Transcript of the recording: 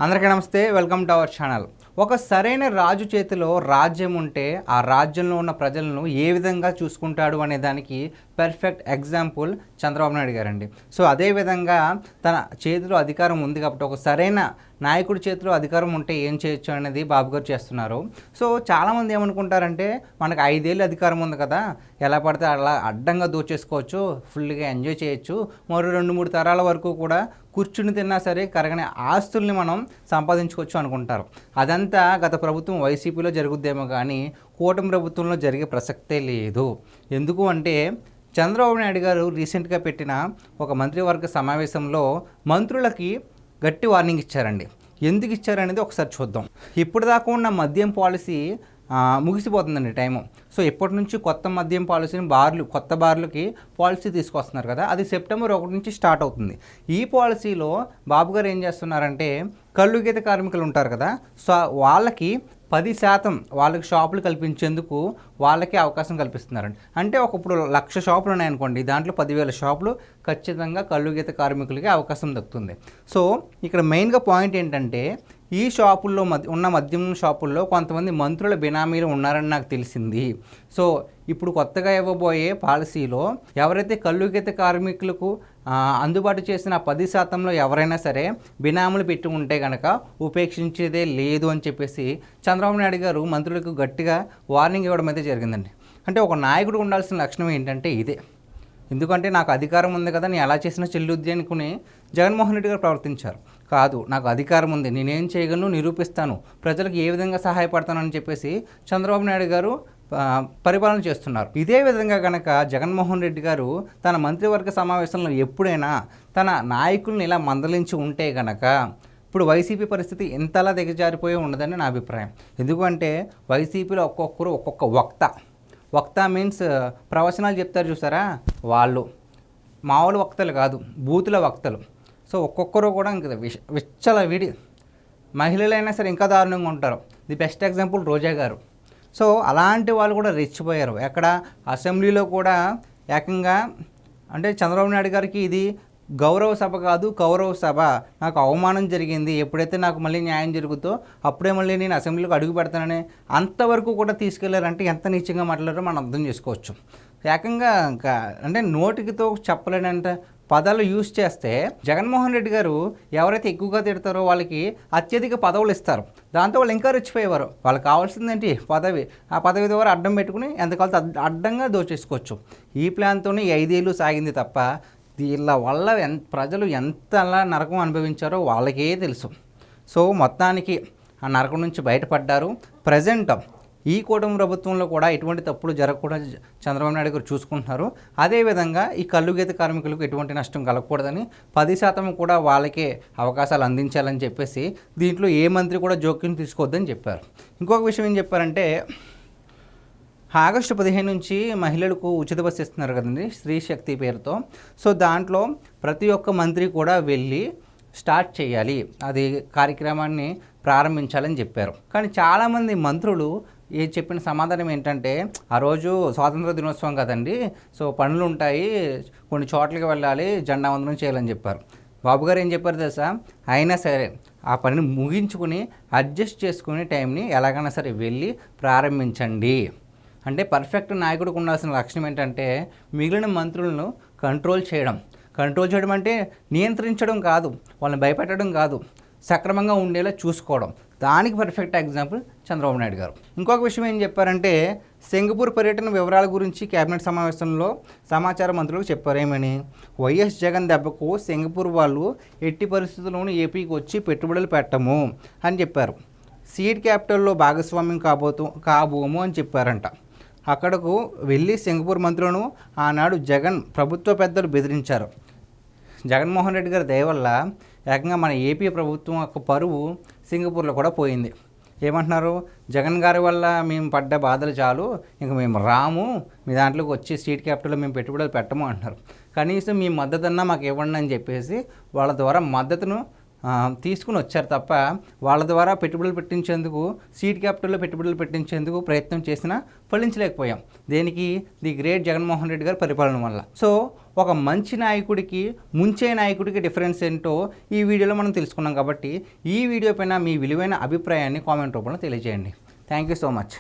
అందరికీ నమస్తే, welcome to our channel. ఒక సరైన రాజు చేతిలో రాజ్యం ఉంటే ఆ రాజ్యంలో ఉన్న ప్రజలను ఏ విధంగా చూసుకుంటాడు అనే దానికి పర్ఫెక్ట్ ఎగ్జాంపుల్ చంద్రబాబు నాయుడు గారండి. సో అదేవిధంగా తన చేతిలో అధికారం ఉంది కాబట్టి ఒక సరైన నాయకుడి చేతిలో అధికారం ఉంటే ఏం చేయొచ్చు అనేది బాబు గారు చేస్తున్నారు. సో చాలామంది ఏమనుకుంటారంటే మనకు 5 ఏళ్ళు అధికారం ఉంది కదా, ఎలా పడితే అలా అడ్డంగా దోచేసుకోవచ్చు, ఫుల్గా ఎంజాయ్ చేయొచ్చు, మరో 2-3 తరాల వరకు కూడా కూర్చుని తిన్నా సరే కరగని ఆస్తుల్ని మనం సంపాదించుకోవచ్చు అనుకుంటారు. అదంతా గత ప్రభుత్వం వైసీపీలో జరుగుద్దేమో కానీ కూటమి ప్రభుత్వంలో జరిగే ప్రసక్తే లేదు. ఎందుకు అంటే చంద్రబాబు నాయుడు గారు రీసెంట్గా పెట్టిన ఒక మంత్రివర్గ సమావేశంలో మంత్రులకి గట్టి వార్నింగ్ ఇచ్చారండి. ఎందుకు ఇచ్చారనేది ఒకసారి చూద్దాం. ఇప్పుడు దాకా ఉన్న మద్యం పాలసీ ముగిసిపోతుందండి టైము. సో ఇప్పటి నుంచి కొత్త మద్యం పాలసీని కొత్త బార్లకి పాలసీ తీసుకొస్తున్నారు కదా, అది సెప్టెంబర్ 1 నుంచి స్టార్ట్ అవుతుంది. ఈ పాలసీలో బాబు గారు ఏం చేస్తున్నారంటే కళ్ళు గీత కార్మికులు ఉంటారు కదా, సో వాళ్ళకి 10% వాళ్ళకి షాపులు కల్పించేందుకు వాళ్ళకే అవకాశం కల్పిస్తున్నారండి. అంటే ఇప్పుడు 1,00,000 షాపులు ఉన్నాయనుకోండి, దాంట్లో 10,000 షాపులు ఖచ్చితంగా కళ్ళు గీత కార్మికులకి అవకాశం దక్కుతుంది. సో ఇక్కడ మెయిన్గా పాయింట్ ఏంటంటే ఈ షాపుల్లో ఉన్న మద్యం షాపుల్లో కొంతమంది మంత్రుల బినామీలు ఉన్నారని నాకు తెలిసింది. సో ఇప్పుడు కొత్తగా ఇవ్వబోయే పాలసీలో ఎవరైతే కళ్ళు గీత కార్మికులకు అందుబాటు చేసిన 10%లో ఎవరైనా సరే బినాములు పెట్టి ఉంటే కనుక ఉపేక్షించేదే లేదు అని చెప్పేసి చంద్రబాబు నాయుడు గారు మంత్రులకు గట్టిగా వార్నింగ్ ఇవ్వడం అయితే జరిగిందండి. అంటే ఒక నాయకుడు ఉండాల్సిన లక్షణం ఏంటంటే ఇదే. ఎందుకంటే నాకు అధికారం ఉంది కదా, నేను ఎలా చేసినా చెల్లుద్ది అనుకుని జగన్మోహన్ రెడ్డి గారు ప్రవర్తించారు. కాదు, నాకు అధికారం ఉంది, నేనేం చేయగలను నిరూపిస్తాను, ప్రజలకు ఏ విధంగా సహాయపడతానని చెప్పేసి చంద్రబాబు నాయుడు గారు పరిపాలన చేస్తున్నారు. ఇదే విధంగా కనుక జగన్మోహన్ రెడ్డి గారు తన మంత్రివర్గ సమావేశంలో ఎప్పుడైనా తన నాయకుల్ని ఇలా మందలించి ఉంటే కనుక ఇప్పుడు వైసీపీ పరిస్థితి ఎంతలా దిగజారిపోయి ఉండదని నా అభిప్రాయం. ఎందుకంటే వైసీపీలో ఒక్కొక్కరు ఒక్కొక్క వక్త మీన్స్ ప్రవచనాలు చెప్తారు చూసారా, వాళ్ళు మామూలు వక్తలు కాదు, బూతుల వక్తలు. సో ఒక్కొక్కరు కూడా ఇంకా విచ్చల విడి, మహిళలైనా సరే ఇంకా దారుణంగా ఉంటారు. ది బెస్ట్ ఎగ్జాంపుల్ రోజా గారు. సో అలాంటి వాళ్ళు కూడా రెచ్చిపోయారు. ఎక్కడ అసెంబ్లీలో కూడా ఏకంగా అంటే చంద్రబాబు నాయుడు గారికి ఇది గౌరవ సభ కాదు, కౌరవ సభ, నాకు అవమానం జరిగింది, ఎప్పుడైతే నాకు మళ్ళీ న్యాయం జరుగుతో అప్పుడే మళ్ళీ నేను అసెంబ్లీకి అడుగు పెడతానని అంతవరకు కూడా తీసుకెళ్లారంటే ఎంత నీచంగా మాట్లాడారో మనం అర్థం చేసుకోవచ్చు. ఏకంగా ఇంకా అంటే నోటికితో చెప్పలేనంత పదాలు యూజ్ చేస్తే జగన్మోహన్ రెడ్డి గారు ఎవరైతే ఎక్కువగా తిడతారో వాళ్ళకి అత్యధిక పదవులు ఇస్తారు. దాంతో వాళ్ళు ఇంకా రెచ్చిపోయేవారు. వాళ్ళకి కావాల్సిందేంటి పదవి, ఆ పదవి ద్వారా అడ్డం పెట్టుకుని ఎంతకాలం అడ్డంగా దోచేసుకోవచ్చు. ఈ ప్లాన్తోనే 5 ఏళ్ళు సాగింది తప్ప వీళ్ళ వల్ల ప్రజలు ఎంతలా నరకం అనుభవించారో వాళ్ళకే తెలుసు. సో మొత్తానికి ఆ నరకం నుంచి బయటపడ్డారు. ప్రజెంట్ ఈ కూటమి ప్రభుత్వంలో కూడా ఎటువంటి తప్పులు జరగకుండా చంద్రబాబు నాయుడు గారు చూసుకుంటున్నారు. అదేవిధంగా ఈ కళ్ళు గీత కార్మికులకు ఎటువంటి నష్టం కలగకూడదని 10% కూడా వాళ్ళకే అవకాశాలు అందించాలని చెప్పేసి దీంట్లో ఏ మంత్రి కూడా జోక్యం తీసుకోవద్దని చెప్పారు. ఇంకొక విషయం ఏం చెప్పారంటే ఆగస్టు 15 నుంచి మహిళలకు ఉచిత బస్సు ఇస్తున్నారు కదండి, స్త్రీ శక్తి పేరుతో. సో దాంట్లో ప్రతి ఒక్క మంత్రి కూడా వెళ్ళి స్టార్ట్ చేయాలి, అది కార్యక్రమాన్ని ప్రారంభించాలని చెప్పారు. కానీ చాలామంది మంత్రులు చెప్పిన సమాధానం ఏంటంటే ఆ రోజు స్వాతంత్ర దినోత్సవం కదండి, సో పనులు ఉంటాయి, కొన్ని చోట్లకి వెళ్ళాలి, జెండా వందనం చేయాలని చెప్పారు. బాబు గారు ఏం చెప్పారు తెలుసా, అయినా సరే ఆ పనిని ముగించుకుని అడ్జస్ట్ చేసుకునే టైంని ఎలాగైనా సరే వెళ్ళి ప్రారంభించండి. అంటే పర్ఫెక్ట్ నాయకుడికి ఉండాల్సిన లక్షణం ఏంటంటే మిగిలిన మంత్రులను కంట్రోల్ చేయడం అంటే నియంత్రించడం కాదు, వాళ్ళని భయపెట్టడం కాదు, సక్రమంగా ఉండేలా చూసుకోవడం. దానికి పర్ఫెక్ట్ ఎగ్జాంపుల్ చంద్రబాబు నాయుడు గారు. ఇంకొక విషయం ఏం చెప్పారంటే సింగపూర్ పర్యటన వివరాల గురించి కేబినెట్ సమావేశంలో సమాచార మంత్రులకు చెప్పారు. ఏమని, వైఎస్ జగన్ దెబ్బకు సింగపూర్ వాళ్ళు ఎట్టి పరిస్థితుల్లోనూ ఏపీకి వచ్చి పెట్టుబడులు పెట్టము అని చెప్పారు. సీడ్ క్యాపిటల్లో భాగస్వామ్యం కాబోము అని చెప్పారంట. అక్కడకు వెళ్ళి సింగపూర్ మంత్రులను ఆనాడు జగన్ ప్రభుత్వ పెద్దలు బెదిరించారు. జగన్మోహన్ రెడ్డి గారి దయ వల్ల ఏకంగా మన ఏపీ ప్రభుత్వం యొక్క పరువు సింగపూర్లో కూడా పోయింది. ఏమంటున్నారు, జగన్ గారి వల్ల మేము పడ్డ బాధలు చాలు, ఇంకా మేము రాము, మీ దాంట్లోకి వచ్చి స్టేట్ క్యాపిటల్లో మేము పెట్టుబడులు పెట్టము అంటున్నారు. కనీసం మీ మద్దతన్నా మాకు ఇవ్వండి అని చెప్పేసి వాళ్ళ ద్వారా మద్దతును తీసుకుని వచ్చారు తప్ప వాళ్ళ ద్వారా పెట్టుబడులు పెట్టించేందుకు సీడ్ క్యాపిటల్లో పెట్టుబడులు పెట్టించేందుకు ప్రయత్నం చేసినా ఫలించలేకపోయాం. దేనికి? ది గ్రేట్ జగన్మోహన్ రెడ్డి గారి పరిపాలన వల్ల. సో ఒక మంచి నాయకుడికి ముంచే నాయకుడికి డిఫరెన్స్ ఏంటో ఈ వీడియోలో మనం తెలుసుకున్నాం. కాబట్టి ఈ వీడియో పైన మీ విలువైన అభిప్రాయాన్ని కామెంట్ రూపంలో తెలియజేయండి. Thank you so much.